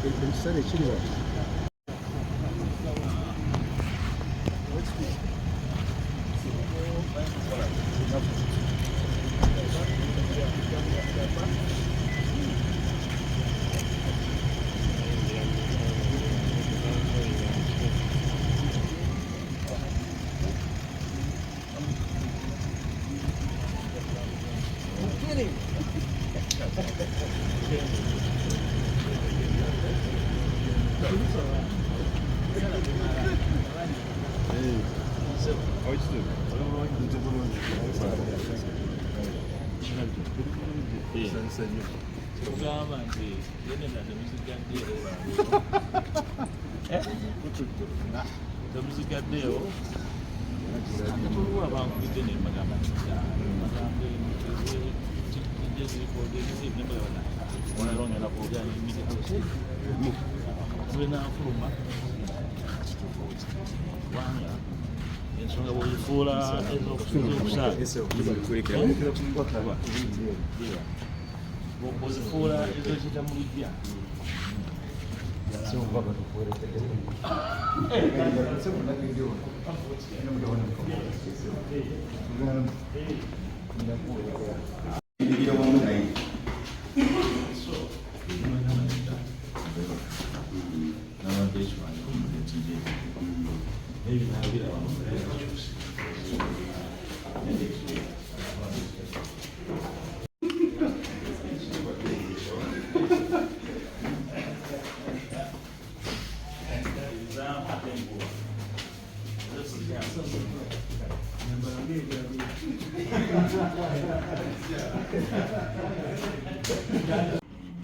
ekisale kiri wa ensonga bw'ozifuula bw'ozifuula ezokiyita mu lujja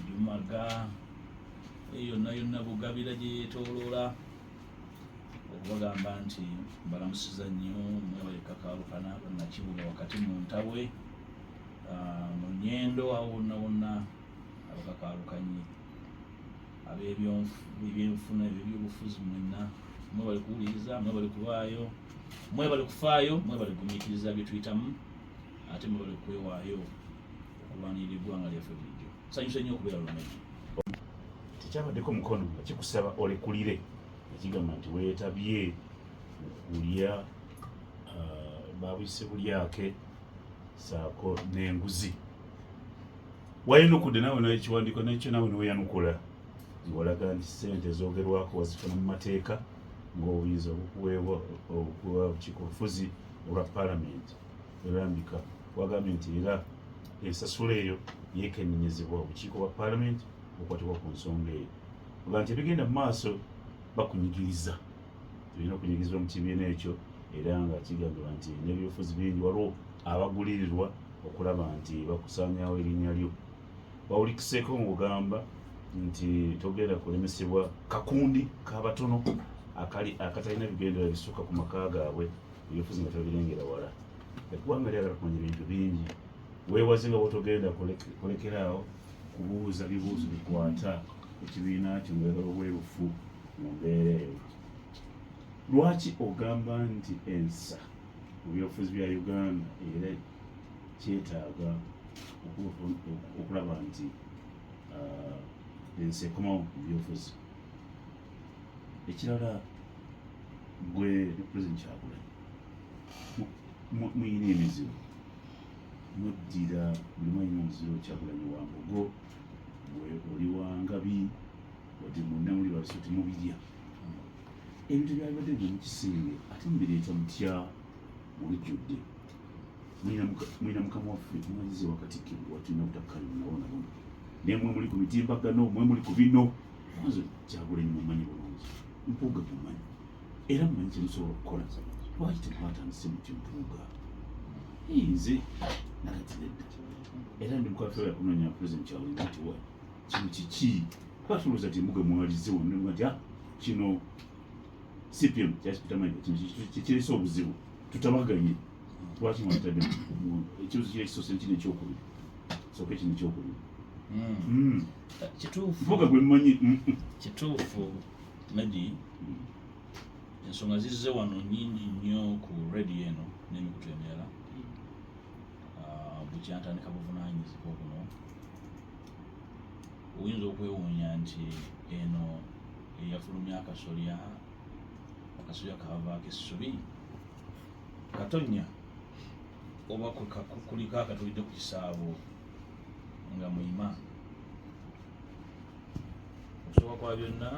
Jumaga yonna bugabira gye yeetooloola okubagamba nti mbalamusiza nnyo mwebale kakaalukana bannakibuga wakati mu ntabwe mu nnyendo awo wonna abakakaalukanye ab'ebyenfuna ebyobufuzi mwenna mwebale kuwuliriza mwebale kubaayo mwebale kufaayo mwebale kugumiikiriza bye tuyitamu ate mwebale kwewaayo okulwanirira eggwanga lyaffe bulijjo nsanyusa nnyo okubeera lunaku tekyabaddeko mukono nga kikusaba olekulire ekigamba nti weetabye okulya babuyise bulyake saako n'enguzi wayanukudde naawe nekiwandiiko nekyo naawe neweyanukula walaga nti ssente ezoogerwako wazifuna mu mateeka ng'obuyinza obukuweebwa obukiiko bufuzi olwa paalamenti erambika wagambye nti era ensasula eyo yeekennenyezebwa obukiiko bwa paalamenti okwatibwa ku nsonga eyo oga nti ebigenda mu maaso bakunyigiriza tulina okunyigirizibwa mu kibiina ekyo era nga kigambibwa nti n'ebyobufuzi bingi waliwo abagulirirwa okulaba nti bakusaanyawo erinnya lyo bawulikiseeko ng'ogamba nti togenda kulemesebwa kakundi k'abatono akatalina bigendera bisukka ku maka gaabwe ebyobufuzi nga tobirengera wala eggwanga lyagala kumanya ebintu bingi weewaze nga bwotogenda kulekeraawo kubuuza bibuuzo bikwata ekibiina kyo ngaagala obwerufu mu mbeera eyo lwaki ogamba nti ensa mu byobufuzi bya Uganda era kyetaaga okulaba nti ensi ekomawo mu byobufuzi ekirala gwe ne Pulezidenti Kyagulanyi muyina emizibu muddira buli mwanyina omuziro Kyagulanyi wa Mbogo oli wa Ngabi wadde mwonna muli babiso temubirya ebintu byabadde byo mukisinge ate mubireeta mutya mubijjudde mwina mukama waffe mumanyize wakatikkiro watulina obutakkali bunabona buno naye mwe muli ku mitimbagano mwe muli ku bino mwanzo Kyagulanyi mumanyi bulungi Mpuga mumanyi era mumanyi kyemusobola okukola lwaki temwatandise mutyo Mpuga nze nagatidedda era ndi mukwafeera yakunoonya Pulezidenti Kyagulanyi nti wa kino kiki twatulooza ti Mpuga mwalize wonna nti kino CPM kyakipitamayiga kino kikirese obuzibu tutabaganye lwaki mwatadde ekibuzo kyekisoose kino ekyokubiri sooka kino ekyokubiri Mpuga gwe mmanyi kituufu Medi ensonga zizze wano nnyingi nnyo ku radio eno n'emikutu emirala bukyantandika buvunaanyizibwa buno oyinza okwewuunya nti eno eyafulumya akasolya kavaako essubi katonya oba kuliko akatulidde ku kisaabo nga muyima. Okusooka kwa byonna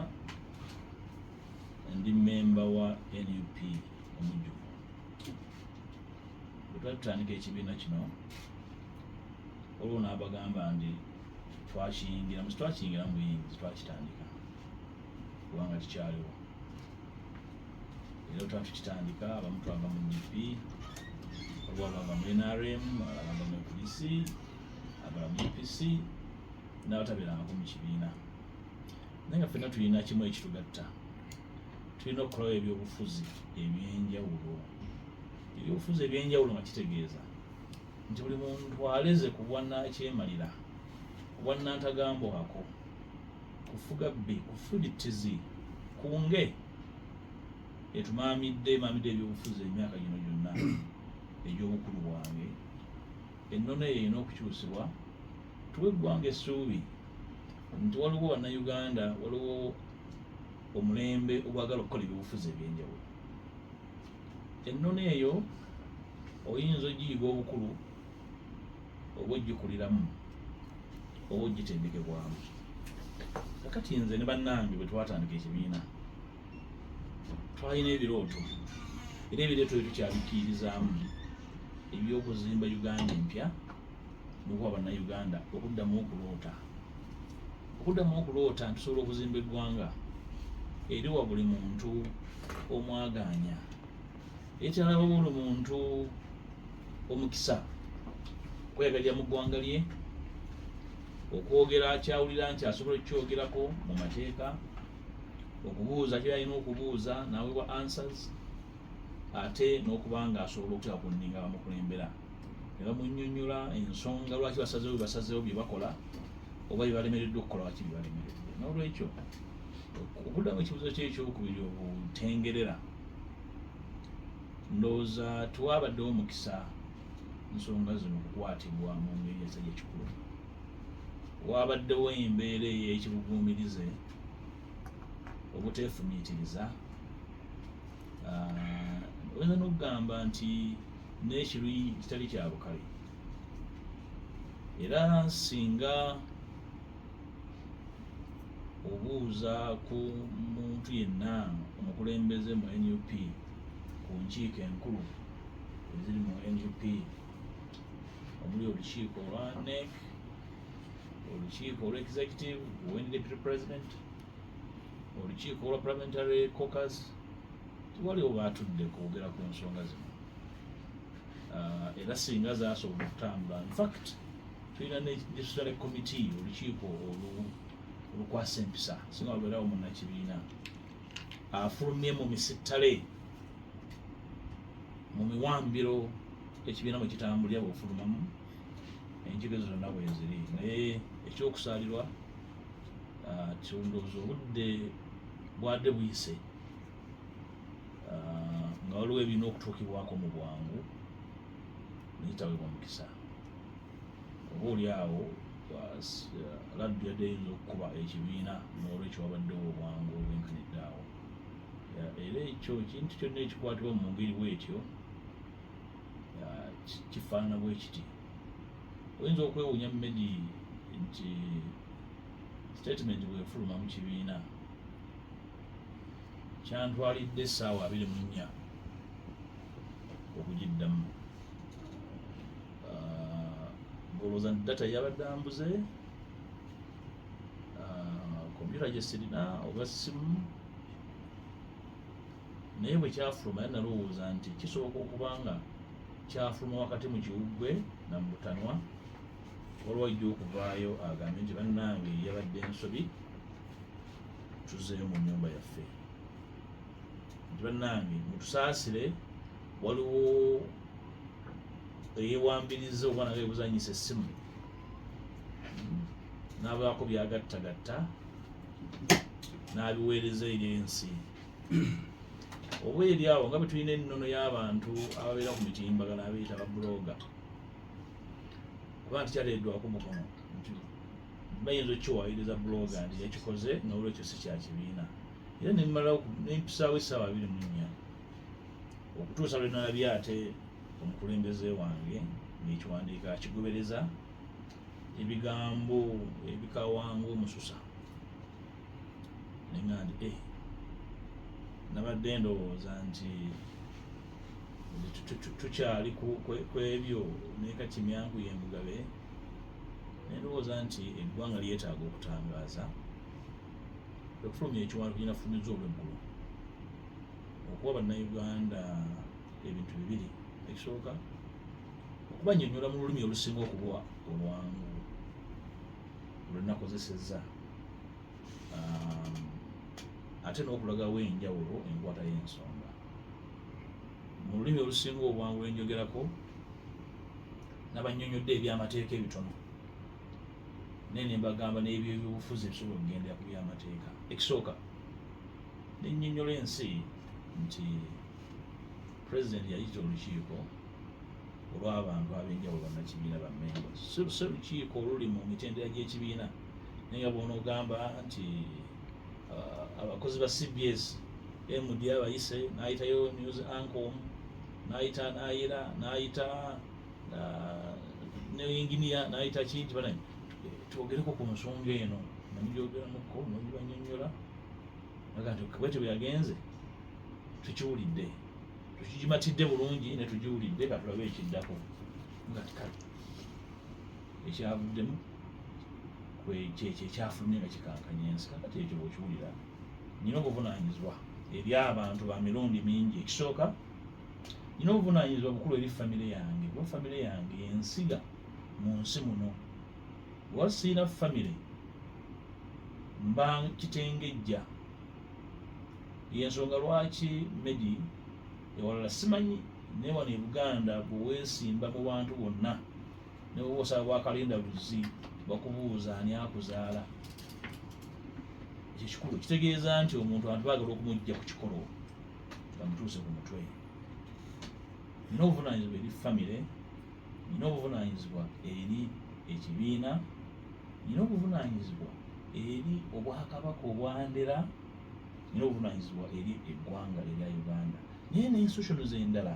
ndi memba wa NUP omujjuvu. Bwe twali tutandika ekibiina kino olwo n'abagamba ndi twakiyingira mu buyingizi twakitandika kubanga kikyaliwo. Era twali tukitandika abamu twava mu DP, waliwo abava mu NRM, abava mu polisi, abalala mu UPC n'abatabeerangako mu kibiina. Naye nga ffenna tulina kimu ekitugatta, tulina okukolawo ebyobufuzi ebyenjawulo. Ebyobufuzi ebyenjawulo nga kitegeeza nti buli muntu aleze ku bwannakyemalira, ku bwannantagambwako, kufuga bbe, kufuditizi, kunge etumaamidde ebyobufuzi emyaka gino gyonna egy'obukulu bwange. Ennono eyo erina okukyusibwa, tuwe eggwanga essuubi nti waliwo bannayuganda, waliwo omulembe ogwagala okukola ebyobufuzi ebyenjawulo. Ennono eyo oyinza ogiyiga obukulu oba ogikuliramu oba ogitendekebwamu. Kakati nze ne bannange bwe twatandika ekibiina twalina ebirooto, era ebirooto bye tukyabikkiririzaamu eby'okuzimba Uganda empya n'okuwa bannayuganda okuddamu okuloota ntusobola okuzimba eggwanga eriwa buli muntu omwagaanya, etalaba buli muntu omukisa kweyagalira mu ggwanga lye, okwogera kyawulira nti asobola okukyogerako mu mateeka, okubuuza kyalina okubuuza n'aweebwa answers, ate n'okuba nga asobola okuteeka ku nninga bamukulembera ne bamunnyonnyola ensonga lwaki basazeewo bye bakola oba bye balemereddwe okukola waki bye balemereddwe. N'olwekyo okuddamu ekibuuzo kyekyokubiri obutengerera, ndowooza twabaddewo omukisa ensonga zino okukwatibwa mu ngeri ezajja kikulu. Wabaddewo embeera ey'ekibuguumirize, obuteefumiitiriza, oyinza n'okugamba nti n'ekiruyi kitali kya bukale. Era singa obuuza ku muntu yenna omukulembeze mu NUP, ku nkiiko enkulu eziri mu NUP omuli olukiiko olwa NEC, olukiiko olwa executive owen deputy president, olukiiko olwa parliamentary caucus, waliwo baatudde kwogera ku nsonga zino. Era singa zaasobola okutambula, in fact tulina ne disciplinary committee, olukiiko olukwasa empisa, singa wabeerawo munnakibiina afulumye mu misittale, mu miwambiro ekibiina mwe kitambulira bw'ofulumamu, enkiiko zonna bwe ziri. Naye ekyokusaalirwa ndowooza obudde bwadde buyise, nga waliwo ebirina okutuukibwako mu bwangu naye taweebwa mukisa. Oba oli awo laddu yadde eyinza okukuba ekibiina, n'olwekyo wabaddewo obwangu obwenkanidde awo. Era ekyo ekintu kyonna ekikwatibwa mu ngeri bw'etyo kifaanana bwe kiti. Oyinza okwewuunya Medi nti statement bw'efuluma mu kibiina kyantwalidde essaawa 24 okugiddamu. Olowooza nti data yabadde ambuze, kompyuta gye sirina oba ssimu, naye bwe kyafuluma era nalowooza nti kisoboka okuba nga kyafuluma wakati mu kiwuggwe na mu butanwa, waliwo ajja okuvaayo agambe nti bannange yabadde ensobi, tuzzeeyo mu nnyumba yaffe, nti bannange mutusaasire, waliwo eyewambiriza oba nabe ebuzanyisa essimu n'abaako byagattagatta n'abiweereza eri ensi. Oba eri awo nga bwe tulina ennono y'abantu ababeera ku mitimbagano abeeyita babuloga, kuba nti kyaleeddwako mukono nti bayinza okkiwaayiriza blogger nti yakikoze nga olwekyo si kya kibiina era nemmalawo nempisaawo essaawa 24 okutuusa lwe nalabye ate omukulembeze wange n'ekiwandiika akigobereza ebigambo ebikawanga omususa nenga nti nabadde ndowooza nti tukyali ku ebyo nekati myangu y'embugabe nendowooza nti eggwanga lyetaaga okutangaaza okufulumya ekiwandiiko kirina kufulumiza olw'eggulu okuwa bannayuganda ebintu bibiri ekisooka okubanyonnyola mu lulimi olusinga okuba olwangu lwenakozesezza ate n'okulagawo enjawulo enkwata y'ensonga mu lulimi olusinga obwangu lwenjogerako nabannyonnyodde ebyamateeka ebitono naye nembagamba n'ebyo ebyobufuzi ebisobola okugendera ku byamateeka ekisooka nennyonnyola ensi nti pulezidenti yayita olukiiko olw'abantu ab'enjawulo bannakibiina bamemba si lukiiko oluli mu mitendera gy'ekibiina naye nga bw'onoogamba nti abakozi ba CBS MD abayise n'ayitayo Nzesiryangako n'ayita Naira n'ayita ne engineer n'ayita kinti bananyi twogereko ku nsonga eno namujogeramuko nogibannyonnyola aga nti bwete bwe yagenze tukiwulidde tukigimatidde bulungi ne tugiwulidde katulabe ekiddako nga tikale ekyavuddemu kyekyo ekyafulumye nga kikankanya ensi kakati ekyo bwokiwulira nina obuvunaanyizibwa eri abantu ba mirundi mingi ekisooka nina obuvunaanyizibwa bukulu eri famire yange kuba famire yange yensiga mu nsi muno bwa siina famire mba kitengejja yensonga lwaki medi ewalala simanyi naye wano e Buganda bweweesimba mu bantu bonna nebwosaba bwakalinda buzi bakubuuza ani akuzaala ekyo kikulu kitegeeza nti omuntu abantu baagala okumujja ku kikolo bamutuuse ku mutwe nina obuvunaanyizibwa eri famire nina obuvunaanyizibwa eri ekibiina nina obuvunaanyizibwa eri obwakabaka obwandera nina obuvunaanyizibwa eri eggwanga erya Uganda naye n'institutions endala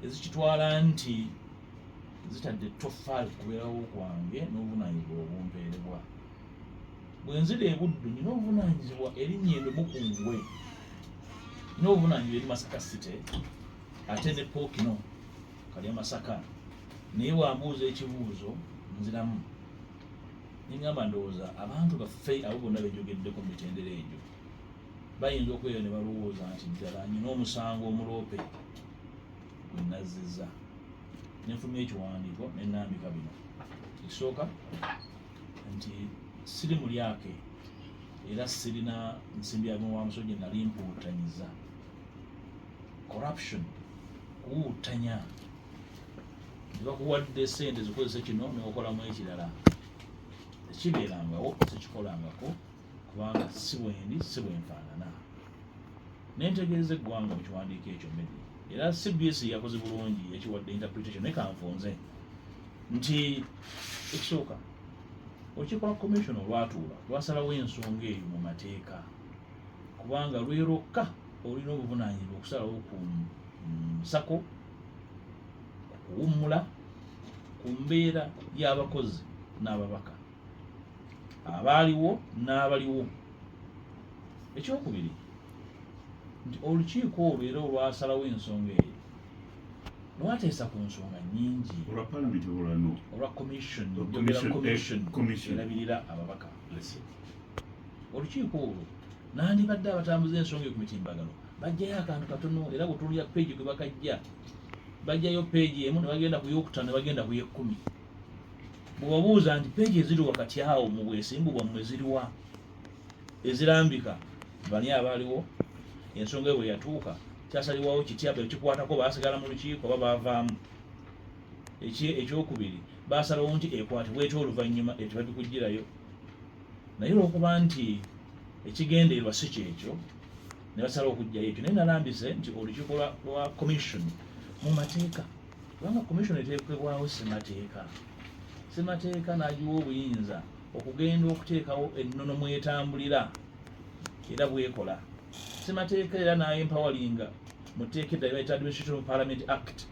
ezikitwala nti zitadde ettoffaali kubeerawo kwange n'obuvunaanyizibwa obumpeerebwa bwe nzira ebuddu nina obuvunaanyizibwa eri Nnyendo Mukungwe nina obuvunaanyizibwa eri Masaka City ate ne Pookino kalya Masaka naye bwambuuza ekibuuzo nziramu ningamba ndowooza abantu baffe abo bonna benjogeddeko mu mitendera egyo bayinza okweyo ne balowooza nti ddala nyina omusango omuloope gwe nazzizza nenfulumya ekiwandiiko nenambika bino ekisooka nti siri mulyake era sirina nsimbyabino wa musojja nali mpuutanyiza corruption kuwuutanya nebakuwadde sente zikozesa kino nokolamu ekirala tekibeerangawo tekikolangako kubanga si bwendi si bwenfaanana nentegeeza eggwanga mu kiwandiiko ekyo medi era CBS yakoze bulungi yakiwadde interpretation naye kanfunze nti ekisooka olukiiko lwa commission olwatuula lwasalawo ensonga eyo mu mateeka kubanga lwerokka olina obuvunaanyizibwa okusalawo ku nsako kuwummula ku mbeera y'abakozi n'ababaka abaaliwo n'abaliwo ekyokubiri nti olukiiko olwo era olwasalawo ensonga eyo lwateesa ku nsonga nnyingi olwa palamenti olwano olwa commission erabirira ababaka olukiiko olwo nandibadde abatambuza ensonga ku mitimbagano bajjayo akantu katono era bwetulya peegi gwe bakajja bajjayo peegi emu ne bagenda ku yokutaano ne bagenda ku yekkumi bwebabuuza nti peegi eziri wakati awo mu bwesimbu bwammwe ziriwa ezirambika bani abaaliwo ensonga bwe yatuuka kyasalibwawo kitya bekikwatako baasigala mu lukiiko oba baavaamu ekyokubiri baasalawo nti ekwatibwa etya oluvannyuma etibabikugirayo naye olwokuba nti ekigendeerwa si kyekyo ne basalawo okugjayo ekyo naye nalambise nti olukiiko lwa commission mu mateeka kubanga commission eteekebwawo semateeka n'agiwa obuyinza okugenda okuteekawo ennono mwetambulira era bwekola. Ssemateeka era n'ayempawalinga mu tteeka eddala bayita Administration of Parliament Act,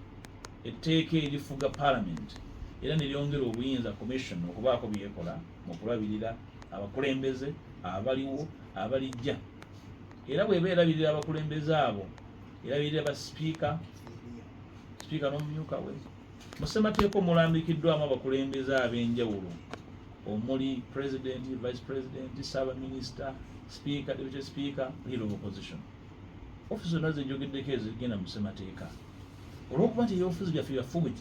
etteeka erifuga Parliament era ne lyongera obuyinza commission okubaako byekola mu kulabirira abakulembeze abaliwo abalijja. Era bw'eba erabirira abakulembeze abo erabirira basipiika n'omumyuka we. Mu ssemateeka omulambikiddwamu abakulembeze ab'enjawulo omuli president, vice president, ssaabaminisita, speaker, deputy speaker, leader of opposition. Office zonna zenjogeddeko ezigenda mu ssemateeka. Olw'okuba nti ebyobufuzi byaffe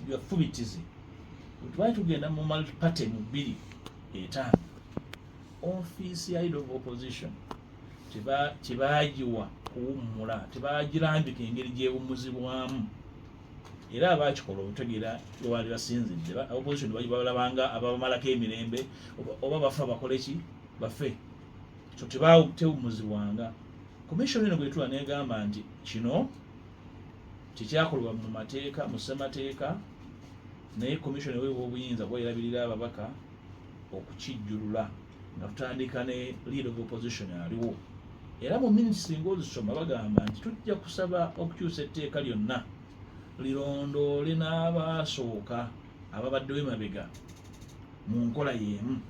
byafubitizi, twali tugenda mu multi-party mu 2-5. Office ya leader of opposition tebaagiwa kuwummula, tebaagirambika engeri gyewummuzibwamu. Era abakikola obutegeera lwali basinzidde opposition balabanga abamalako emirembe oba bafe bakole ki bafe, so tewummuzibwanga. Commission eno bwetula negamba nti kino kikyakolebwa mu mateeka mu ssemateeka, naye commission eweebwa obuyinza bwerabirira ababaka okukijjulula nga tutandika ne leader of opposition aliwo. Era mu minutes singa ozisoma bagamba nti tujja kusaba okukyusa etteeka lyonna lirondoole n'abaasooka ababaddewo emabega mu nkola y'emu.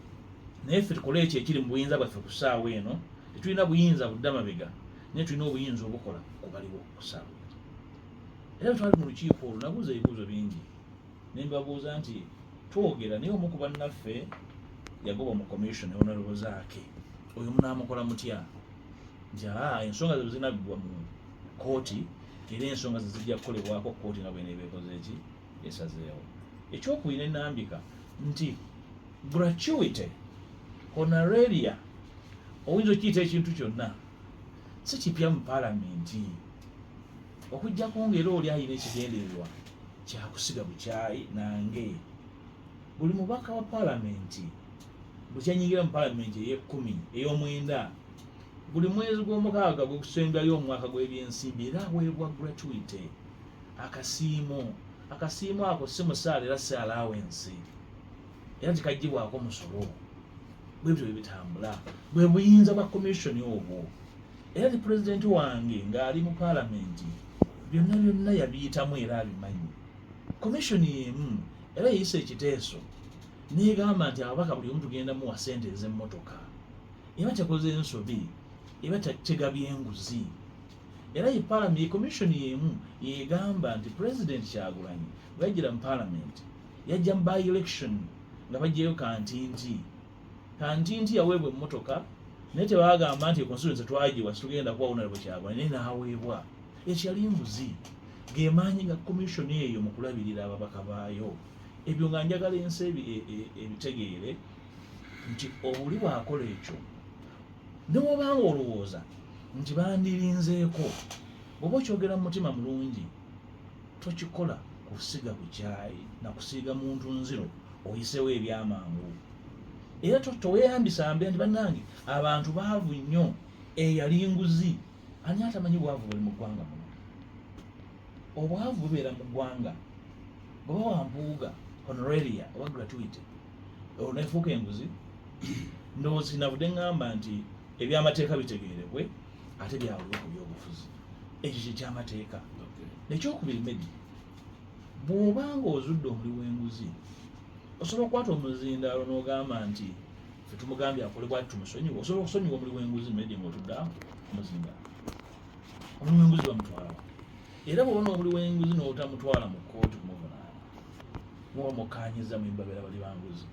Naye ffe tukole ekyo ekiri mu buyinza bwaffe ku ssaawa eno. Tetulina buyinza budda mabega, naye tulina obuyinza obukola kubaliwo ku ssaawa eno. Era twali mu lukiiko olwo nabuuza ebibuuzo bingi ne mbabuuza nti twogera naye omu ku bannaffe yagoba mu commission honorable Zaake, oyo munaamukola mutya? Nti ensonga ze zinaggwa mu kooti era ensonga ze zijja kukolebwako kooti nga bwene ebeekoze eki esazeewo. Ekyokubiri ne nnambika nti gratuity honoraria oyinza okiyita ekintu kyonna si kipya mu paalamenti, okuggyako ng'era oli alina ekigendererwa kyakusiga bukyayi nange. Buli mubaka wa paalamenti bukyanyigira mu paalamenti ey'ekumi ey'omwenda buli mwezi gw'omukaaga gwe kusembayo omwaka gw'ebyensimbi era aweebwa gratuity akasiimo ako si musaala era si allowance era tikaggyibwako musolo. Bwe bityo bwe bitambula, bwe buyinza bwa commission obwo. Era ti pulezidenti wange ng'ali mu paalamenti byonna yabiyitamu era abimanyi. Commission y'emu era yeyisa ekiteeso n'egamba nti ababaka buli omu tugenda muwa ssente ez'emmotoka, eba tekoze ensobi, eba tegabye enguzi. Era ye commission y'emu yegamba nti President Kyagulanyi bwe yajjira mu paalamenti yajja mu by-election nga bajjayo kantinti yaweebwa emmotoka, naye tebagamba nti constituency twagiwa situgenda kuwa Honorable Kyagulanyi, naye n'aweebwa. Ekyo yali nguzi, ge maanyi ga commission eyo mu kulabirira ababaka baayo. Ebyo nga njagala ensi ebitegeere nti oli bw'akola ekyo newobanga olowooza nti bandirinzeeko, bw'oba okyogera mu mutima mulungi tokikola kusiga bukyayi na kusiiga muntu nziro oyisewo ebyamangu. Era toweeyambisa mbe nti bannange abantu baavu nnyo, eyali nguzi. Ani atamanyi bwavu buli mu ggwanga muno? Obwavu bubeera mu ggwanga bw'oba wampuuga honoraria oba gratuity oneefuuka enguzi. Ndowooza navudde ngamba nti ebyamateeka bitegeerebwe ate byawulwe ku byobufuzi. Ekyo kyekyamateeka. Ekyokubiri Medi, bw'obanga ozudde omuli w'enguzi osobola okukwata omuzindaalo n'ogamba nti ffe tumugambye akole bwati tumusonyiwa. Osobola okusonyiwa omuli w'enguzi Medi ng'otudde awo omuzindaalo. Omuli w'enguzi bamutwalawo. Era bw'obona omuli w'enguzi n'otamutwala mu kkooti kumuvunaana, muba mukkaanyiza mu mbabeera bali banguzi,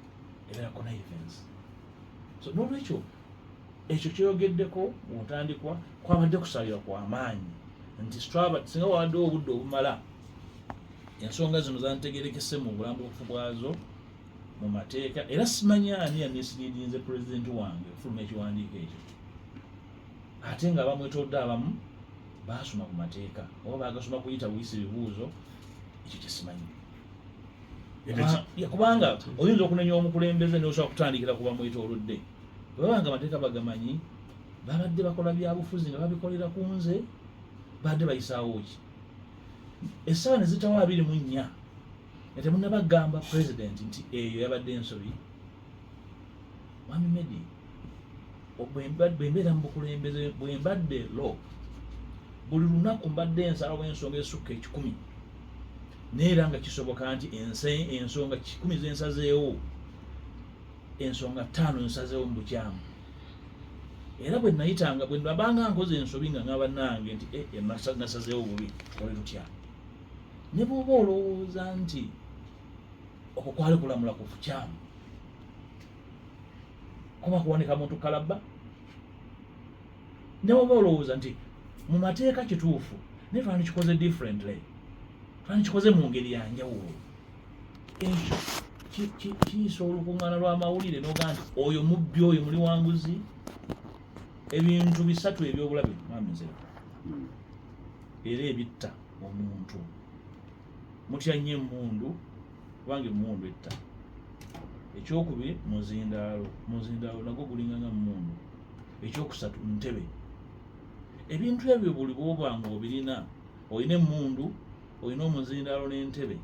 ebeera connivance. So n'olwekyo ekyo kyeyogeddeko mu ntandikwa kwabadde kusalira kwa maanyi nti singa wawaddewo obudde obumala ensonga zino zantegerekese mu bulambuufu bwazo mu mateeka. Era simanyi ani yaneesiriirinze pulezidenti wange okufuluma ekiwandiiko ekyo, ate nga abamwetodde abamu baasoma ku mateeka oba bagasoma kuyita buyisa ebibuuzo. Ekyo kyesimanyi kubanga oyinza okunenya omukulembeze nosobola kutandikira kuba mwetoolodde. Babanga amateeka bagamanyi, babadde bakola byabufuzi nga babikolera ku nze, badde bayisaawo ki? Essaawa ne zitawo 24 nga temunnabagamba pulezidenti nti eyo yabadde ensobi. Mwami Medi bwembeera mu bukulembeze bwembadde lo buli lunaku mbadde ensalawo ensonga esukka 10 neera nga kisoboka nti ensonga 10 zensazeewo ensonga 5 nsazeewo mu bukyamu era bwe nayitanga bwe nabanga nkoze ensobi nga ngaba nange nti nasazeewo bubi ole lutya ne bw'oba olowooza nti okwo kwali kulamula ku bukyamu kuba kuwanika muntu kalabba ne bw'oba olowooza nti mu mateeka kituufu naye twandikikoze differently twandikikoze mu ngeri ya njawulo ekyo kiyisa olukuŋŋaana lw'amawulire n'ogaa nti oyo mubbi oyo muli wanguzi ebintu bisatu ebyobulabe mwami Nzera era ebitta omuntu mutya nnyo emmundu kubanga emmundu etta ekyokubiri muzindaalo nagwo gulinganga mmundu ekyokusatu ntebe ebintu ebyo buli bw'oba nga obirina olina emmundu olina omuzindaalo n'entebe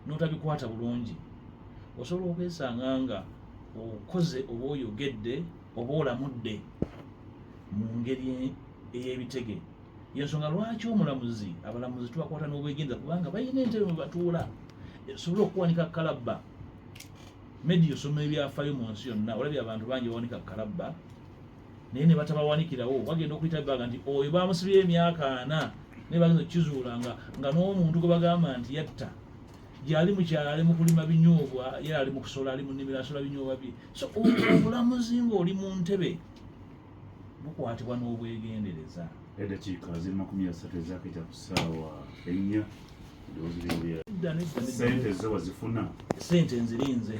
n'otabikwata bulungi osobola okwesanga nga okoze oba oyogedde oba olamudde mu ngeri ey'ebitege yensonga lwaki omulamuzi abalamuzi tubakwata n'obwegenza kubanga balina entebe mwe batuula esobola okuwanika kalabba Medi osoma ebyafaayo mu nsi yonna olabye abantu bangi bawanika kalabba naye ne batabawanikirawo bagenda okuyita ebbanga nti oyo bamusibye emyaka 4 naye bagenda okukizuula nga n'omuntu gwe bagamba nti yatta gyali mukyala ali mu kulima binyoobwa ye ali mu kusola ali mu nnimiro asola binyoobwa bye so obulamuzi ng'oli mu ntebe bukwatibwa n'obwegendereza eddakiika ziri 30 ezakita ku ssaawa 4 sente zo wazifuna sente nzirinze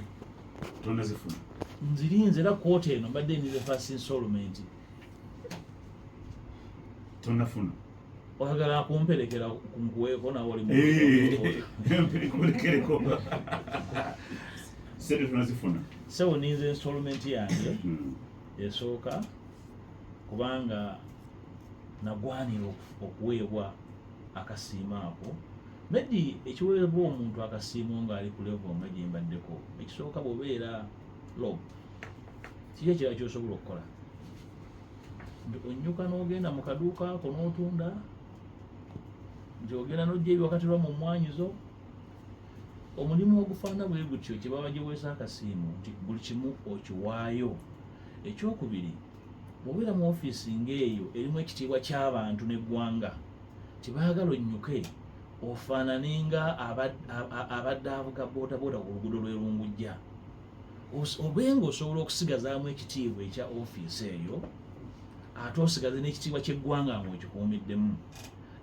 tonazifuna nzirinze era kooti eno mbadde ndize first installment tonafuna oyagala kumperekera kunkuweeko nawe oli mperekereko sente tonazifuna sewo ninze installment yange esooka kubanga nagwanira okuweebwa akasiima ako Medi ekiweebwa omuntu akasiimo ng'ali ku level nga gye mbaddeko ekisooka bw'obeera low kiki ekirala ky'osobola okukola nti onnyuka n'ogenda mu kaduuka ako n'otunda nti ogenda n'ojja ebiwakatirwa mu mmwanyizo omulimu ogufaana bwe gutyo kye baba giweesa akasiimo nti buli kimu okiwaayo ekyokubiri bw'obeera mu ofiisi ng'eyo erimu ekitiibwa ky'abantu n'eggwanga tibaagala onnyuke ofaanane nga abadde avuga boodabooda ku luguudo lw'erungujja obenga osobola okusigazaamu ekitiibwa ekya ofiisi eyo ate osigaze n'ekitiibwa ky'eggwanga ng'okikuumiddemu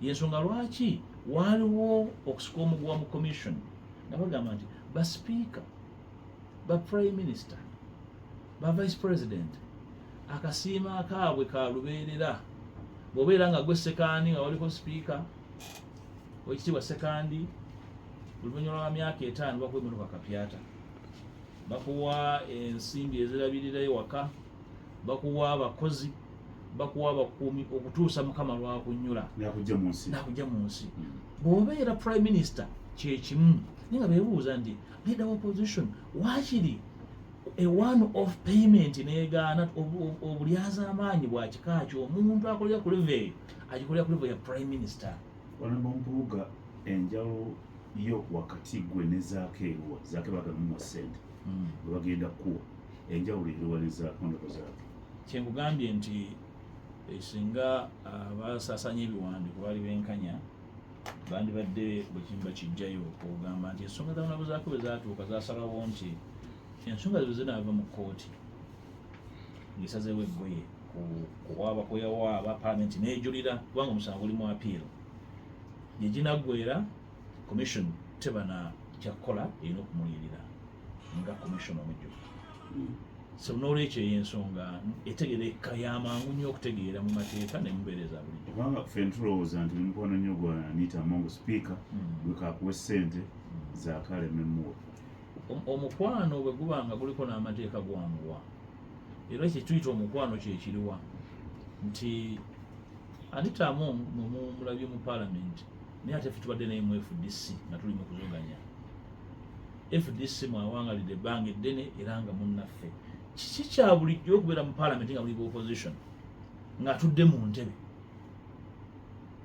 yensonga lwaki waaliwo okusika omuguwa mu commission nga bagamba nti ba sipiika ba prime minister ba vice president akasiima akaabwe ka lubeerera bw'obeera nga gwe sekandi nga waliko sipiika owekitiibwa sekandi oluvannyuma lwa myaka 5 bakuwa emmotoka kapyata bakuwa ensimbi ezirabirira ewaka bakuwa abakozi bakuwa abakuumi okutuusa mukama lwakunnyula nakujja mu nsi bw'obeera prime minister kyekimu naye nga beebuuza nti leader opposition waakiri a one-off payment neegaana obulyazaamaanyi bwa kika kyo omuntu akolera ku level eyo agikolera ku level ya prime minister Honorable Mpuga enjalo yo wakati gwe ne zaakeewa zaake bagamu sente bwe bagenda kuwa enjawulo eriwaliza kondo zaake kyengugambye nti esinga abasaasanya ebiwandiiko baali benkanya bandibadde bwe kimba kijjayo okugamba nti ensonga z'abonabu zaake bwe zaatuuka zaasalawo nti ensonga zo zinaava mu kkooti ng'esazeewo eggoye kuwaaba kweyawaaba paalamenti n'ejulira kubanga omusango guli mu apiiro gye ginaggwera commission tebana kyakola erina okumulirira nga commission omujjuvu so n'olwekyo ey'ensonga etegereka yamangu nnyo okutegeera mu mateeka ne mubeereza bulijjo kubanga ffe ntulowooza nti mukwano nnyo gwa Anita Amongo sipiika gwekakuwa ssente zaakale memuwa omukwano bwe guba nga guliko n'amateeka gwanguwa era kyetuyita omukwano kyekiriwa nti Anita Amongo mulabye mu paalamenti naye ate ffe tubadde naye mu FDC nga tuli mu kuzoganya FDC mwawangalidde ebbanga eddene era nga munnaffe kiki kya bulijjo okubeera mu parliament nga muli opposition ng'atudde mu ntebe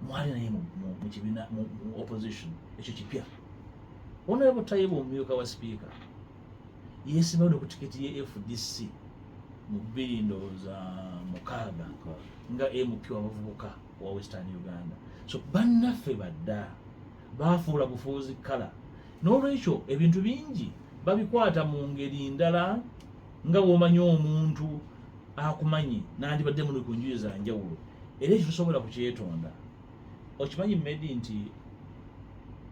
mwali naye mu kibiina mu opposition ekyo kipya Honorable Tayibu omumyuka wa sipiika yeesibawo ku tiketi ye FDC mu 2006 nga MP w'abavubuka wa Western Uganda. So bannaffe badda baafuula bufuuzi kala n'olwekyo ebintu bingi babikwata mu ngeri ndala nga bw'omanyi omuntu akumanyi nandibadde muli ku njuyi za njawulo era ekyo tosobola kukyetonda. Okimanyi Medi nti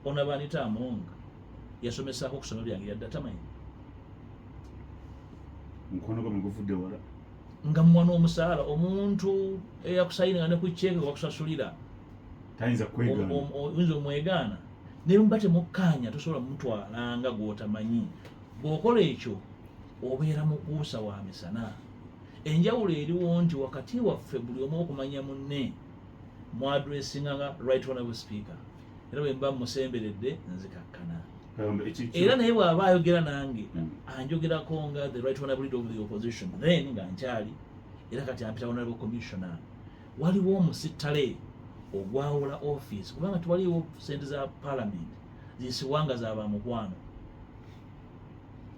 Onabanita Amonga yasomesaako ku ssomero lyange yadda tamanyi mukono gwe muguvudde wala nga mwana omusaala omuntu eyakusayinga ne ku kyeke wakusasulira tayinza kwegana oyinza omwegaana ne muba temukkaanya tosobola mutwala nga gw'otamanyi. Bw'okola ekyo obeera mukuusa wa misana. Enjawulo eriwo nti wakati waffe buli omu okumanya munne mwadressinga nga right honorable speaker era bwe mba musemberedde nzikakkana era naye bw'aba ayogera nange anjogerako nga the right honorable leader of the opposition then nga nkyali era kati ampita honorable commissioner. Waliwo omusittale ogwawula office kubanga tewaliwo sente za parliament zisiwanga zaba mukwano.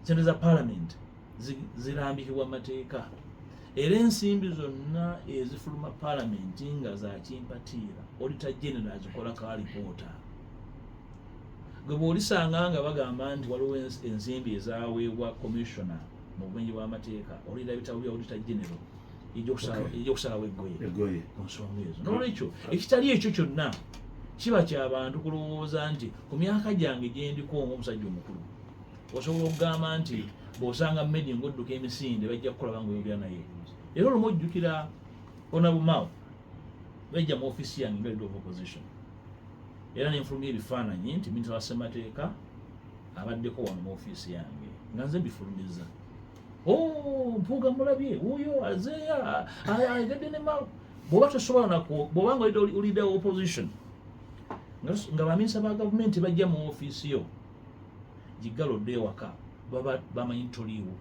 Sente za parliament zirambikibwa mateeka era ensimbi zonna ezifuluma parliament nga za kimpatiira auditor general azikola ka alipoota. Gwe bw'olisanga nga bagamba nti waliwo ensimbi ezaweebwa commissioner mu bumenyi bw'amateeka olira ebitabo bya auditor general ejokusalawo eggoye ku nsonga ezo. N'olwekyo ekitali ekyo kyonna kiba ky'abantu kulowooza nti ku myaka gyange gye ndiko ng'omusajja omukulu osobola okugamba nti bw'osanga Medi ng'odduka emisinde bajja kukolaba ng'oyogera naye. Era olumu ojjukira Honorable Mao bajja mu office yange nga leader of opposition era nenfulumya ebifaananyi nti minisita wa ssemateeka abaddeko wano mu office yange nga nze mbifulumiza. Mpuga mulabye wuuyo azeeya ayegedde ne Mao. Bw'oba tosobola nako bw'obanga olida opposition nga baminisita ba gavumenti bajja mu office yo giggalodde ewaka baba bamanyi toliiwo.